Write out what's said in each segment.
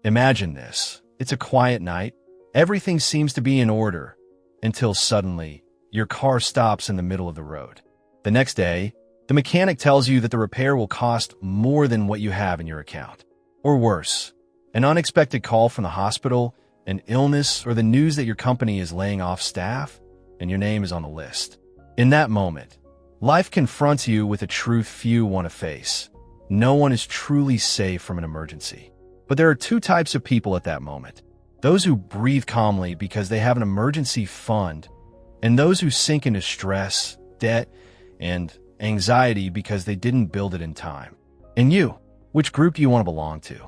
Imagine this. It's a quiet night. Everything seems to be in order until suddenly your car stops in the middle of the road. The next day, the mechanic tells you that the repair will cost more than what you have in your account. Or worse, an unexpected call from the hospital, an illness, or the news that your company is laying off staff, and your name is on the list. In that moment, life confronts you with a truth few want to face. No one is truly safe from an emergency. But there are two types of people at that moment. Those who breathe calmly because they have an emergency fund, and those who sink into stress, debt, and anxiety because they didn't build it in time. And you, which group do you want to belong to?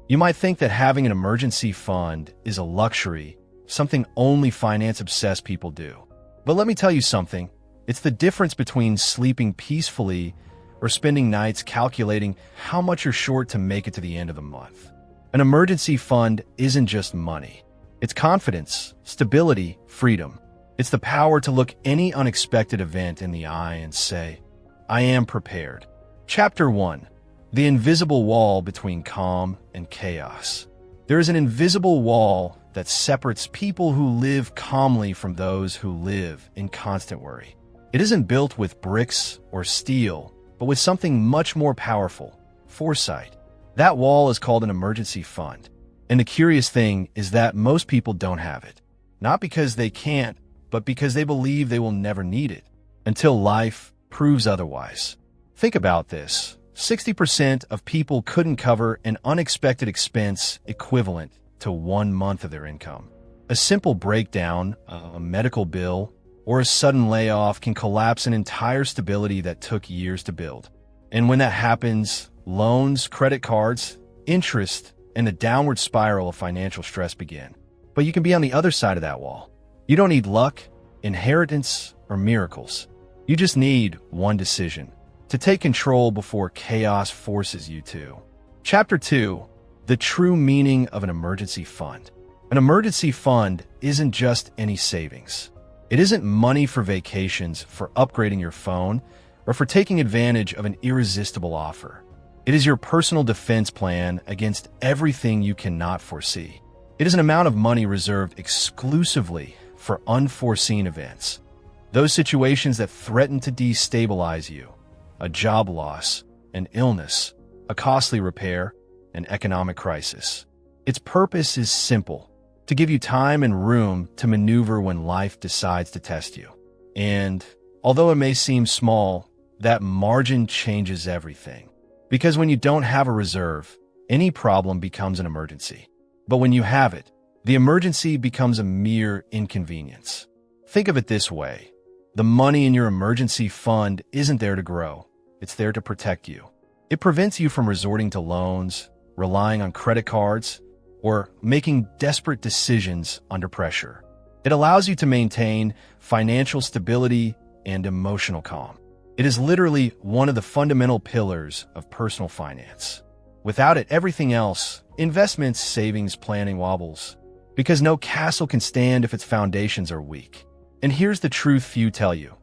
You might think that having an emergency fund is a luxury, something only finance-obsessed people do. But let me tell you something. It's the difference between sleeping peacefully or spending nights calculating how much you're short to make it to the end of the month. An emergency fund isn't just money. It's confidence, stability, freedom. It's the power to look any unexpected event in the eye and say, I am prepared. Chapter 1. The invisible wall between calm and chaos. There is an invisible wall that separates people who live calmly from those who live in constant worry. It isn't built with bricks or steel, but with something much more powerful, foresight. That wall is called an emergency fund. And the curious thing is that most people don't have it. Not because they can't, but because they believe they will never need it, until life proves otherwise. Think about this. 60% of people couldn't cover an unexpected expense equivalent to 1 month of their income. A simple breakdown, a medical bill, or a sudden layoff can collapse an entire stability that took years to build. And when that happens, loans, credit cards, interest, and a downward spiral of financial stress begin. But you can be on the other side of that wall. You don't need luck, inheritance, or miracles. You just need one decision: to take control before chaos forces you to. Chapter 2. The true meaning of an emergency fund. An emergency fund isn't just any savings. It isn't money for vacations, for upgrading your phone, or for taking advantage of an irresistible offer. It is your personal defense plan against everything you cannot foresee. It is an amount of money reserved exclusively for unforeseen events. Those situations that threaten to destabilize you: a job loss, an illness, a costly repair, an economic crisis. Its purpose is simple: to give you time and room to maneuver when life decides to test you. And although it may seem small, that margin changes everything. Because when you don't have a reserve, any problem becomes an emergency. But when you have it, the emergency becomes a mere inconvenience. Think of it this way. The money in your emergency fund isn't there to grow. It's there to protect you. It prevents you from resorting to loans, relying on credit cards, or making desperate decisions under pressure. It allows you to maintain financial stability and emotional calm. It is literally one of the fundamental pillars of personal finance. Without it, everything else, investments, savings, planning, wobbles, because no castle can stand if its foundations are weak. And here's the truth few tell you.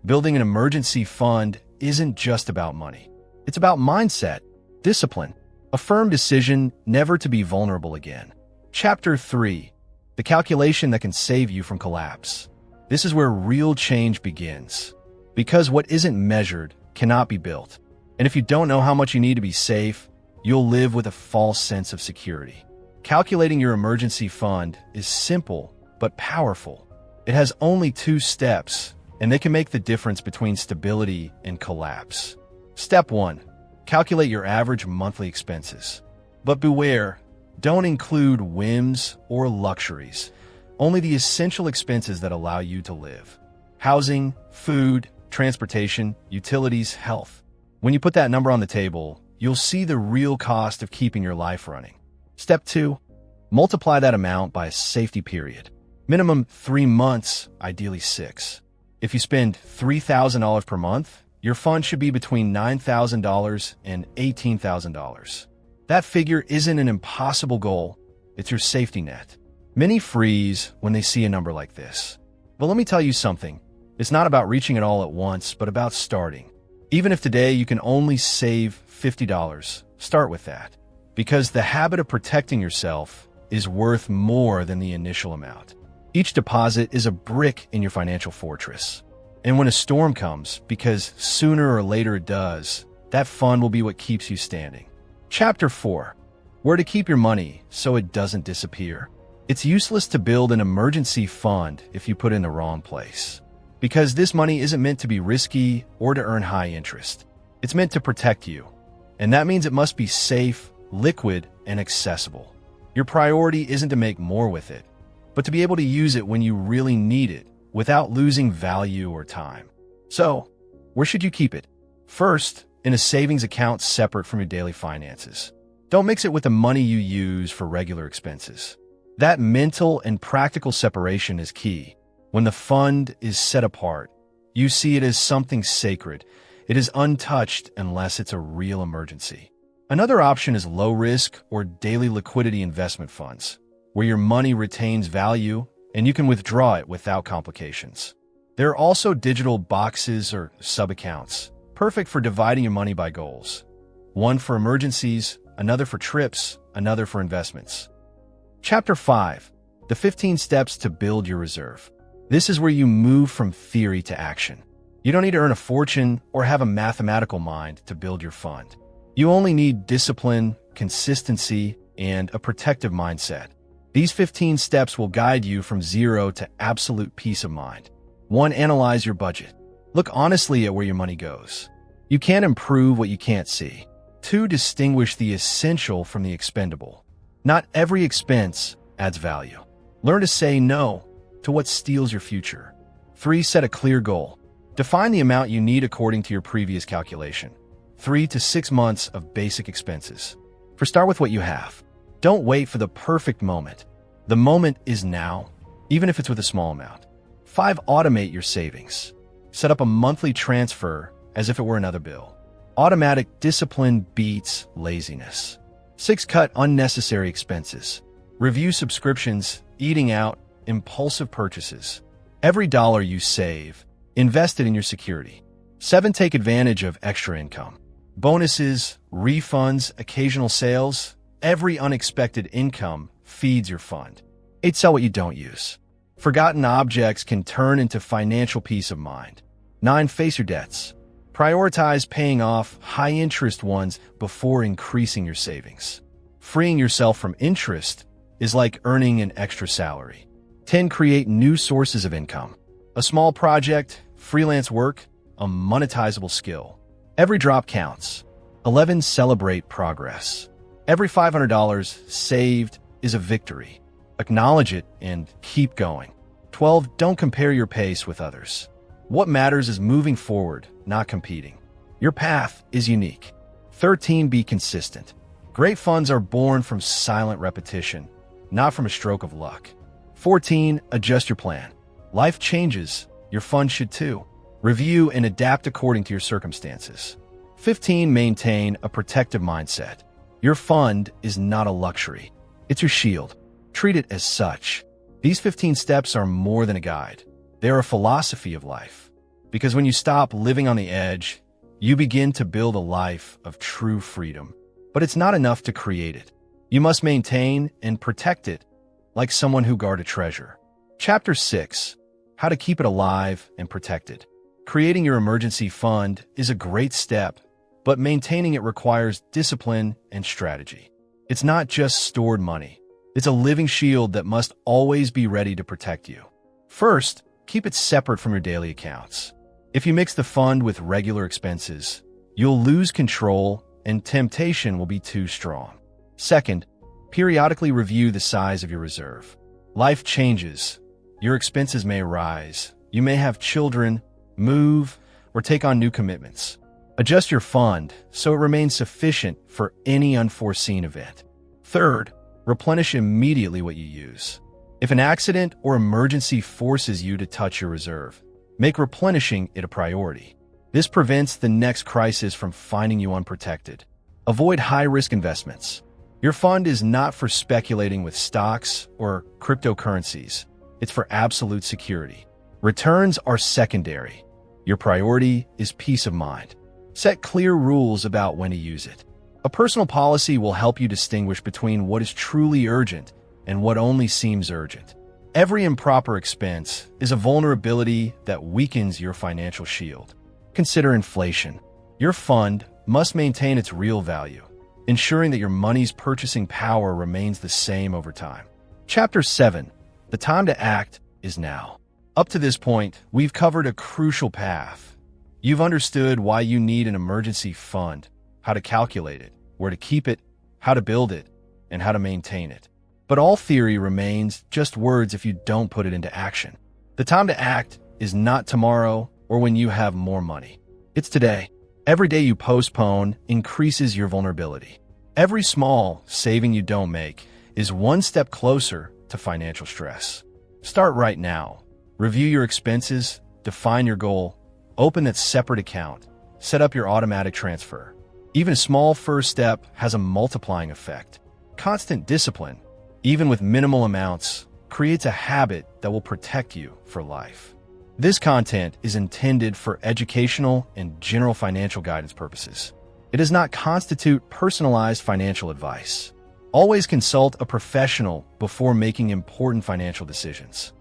Building an emergency fund isn't just about money. It's about mindset, discipline, a firm decision never to be vulnerable again. Chapter 3. The calculation that can save you from collapse. This is where real change begins. Because what isn't measured cannot be built. And if you don't know how much you need to be safe, you'll live with a false sense of security. Calculating your emergency fund is simple but powerful. It has only 2 steps, and they can make the difference between stability and collapse. Step 1. Calculate your average monthly expenses. But beware, don't include whims or luxuries, only the essential expenses that allow you to live. Housing, food, transportation, utilities, health. When you put that number on the table, you'll see the real cost of keeping your life running. Step 2. Multiply that amount by a safety period. Minimum 3 months, ideally 6. If you spend $3,000 per month, your fund should be between $9,000 and $18,000. That figure isn't an impossible goal, it's your safety net. Many freeze when they see a number like this. But let me tell you something. It's not about reaching it all at once, but about starting. Even if today you can only save $50, start with that. because the habit of protecting yourself is worth more than the initial amount. Each deposit is a brick in your financial fortress. And when a storm comes, because sooner or later it does, that fund will be what keeps you standing. Chapter 4. Where to keep your money so it doesn't disappear. It's useless to build an emergency fund if you put it in the wrong place, because this money isn't meant to be risky or to earn high interest. It's meant to protect you, and that means it must be safe, liquid, and accessible. Your priority isn't to make more with it, but to be able to use it when you really need it without losing value or time. So, where should you keep it? First, in a savings account separate from your daily finances. Don't mix it with the money you use for regular expenses. That mental and practical separation is key. When the fund is set apart, you see it as something sacred. It is untouched unless it's a real emergency. Another option is low-risk or daily liquidity investment funds, where your money retains value and you can withdraw it without complications. There are also digital boxes or sub-accounts, perfect for dividing your money by goals. One for emergencies, another for trips, another for investments. Chapter 5. The 15 Steps to Build Your Reserve. This is where you move from theory to action. You don't need to earn a fortune or have a mathematical mind to build your fund. You only need discipline, consistency, and a protective mindset. These 15 steps will guide you from zero to absolute peace of mind. 1. Analyze your budget. Look honestly at where your money goes. You can't improve what you can't see. 2. Distinguish the essential from the expendable. Not every expense adds value. Learn to say no to what steals your future. 3. Set a clear goal. Define the amount you need according to your previous calculation. 3 to 6 months of basic expenses. Start with what you have. Don't wait for the perfect moment. The moment is now, even if it's with a small amount. 5. Automate your savings. Set up a monthly transfer as if it were another bill. Automatic discipline beats laziness. 6. Cut unnecessary expenses. Review subscriptions, eating out, impulsive purchases. Every dollar you save, invest it in your security. 7. Take advantage of extra income. Bonuses, refunds, occasional sales. Every unexpected income feeds your fund. 8. Sell what you don't use. Forgotten objects can turn into financial peace of mind. 9. Face your debts. Prioritize paying off high-interest ones before increasing your savings. Freeing yourself from interest is like earning an extra salary. 10. Create new sources of income. A small project, freelance work, a monetizable skill. Every drop counts. 11. Celebrate progress. Every $500 saved is a victory. Acknowledge it and keep going. 12. Don't compare your pace with others. What matters is moving forward, not competing. Your path is unique. 13. Be consistent. Great funds are born from silent repetition, not from a stroke of luck. 14. Adjust your plan. Life changes. Your fund should too. Review and adapt according to your circumstances. 15. Maintain a protective mindset. Your fund is not a luxury. It's your shield. Treat it as such. These 15 steps are more than a guide. They're a philosophy of life. Because when you stop living on the edge, you begin to build a life of true freedom. But it's not enough to create it. You must maintain and protect it like someone who guards a treasure. Chapter 6. How to keep it alive and protected. Creating your emergency fund is a great step, but maintaining it requires discipline and strategy. It's not just stored money. It's a living shield that must always be ready to protect you. First, keep it separate from your daily accounts. If you mix the fund with regular expenses, you'll lose control and temptation will be too strong. Second, periodically review the size of your reserve. Life changes. Your expenses may rise. You may have children, move, or take on new commitments. Adjust your fund so it remains sufficient for any unforeseen event. Third, replenish immediately what you use. If an accident or emergency forces you to touch your reserve, make replenishing it a priority. This prevents the next crisis from finding you unprotected. Avoid high-risk investments. Your fund is not for speculating with stocks or cryptocurrencies. It's for absolute security. Returns are secondary. Your priority is peace of mind. Set clear rules about when to use it. A personal policy will help you distinguish between what is truly urgent and what only seems urgent. Every improper expense is a vulnerability that weakens your financial shield. Consider inflation. Your fund must maintain its real value, ensuring that your money's purchasing power remains the same over time. Chapter 7. The time to act is now. Up to this point, we've covered a crucial path. You've understood why you need an emergency fund, how to calculate it, where to keep it, how to build it, and how to maintain it. But all theory remains just words if you don't put it into action. The time to act is not tomorrow or when you have more money. It's today. Every day you postpone increases your vulnerability. Every small saving you don't make is one step closer to financial stress. Start right now. Review your expenses, define your goal, open that separate account, set up your automatic transfer. Even a small first step has a multiplying effect. Constant discipline, even with minimal amounts, creates a habit that will protect you for life. This content is intended for educational and general financial guidance purposes. It does not constitute personalized financial advice. Always consult a professional before making important financial decisions.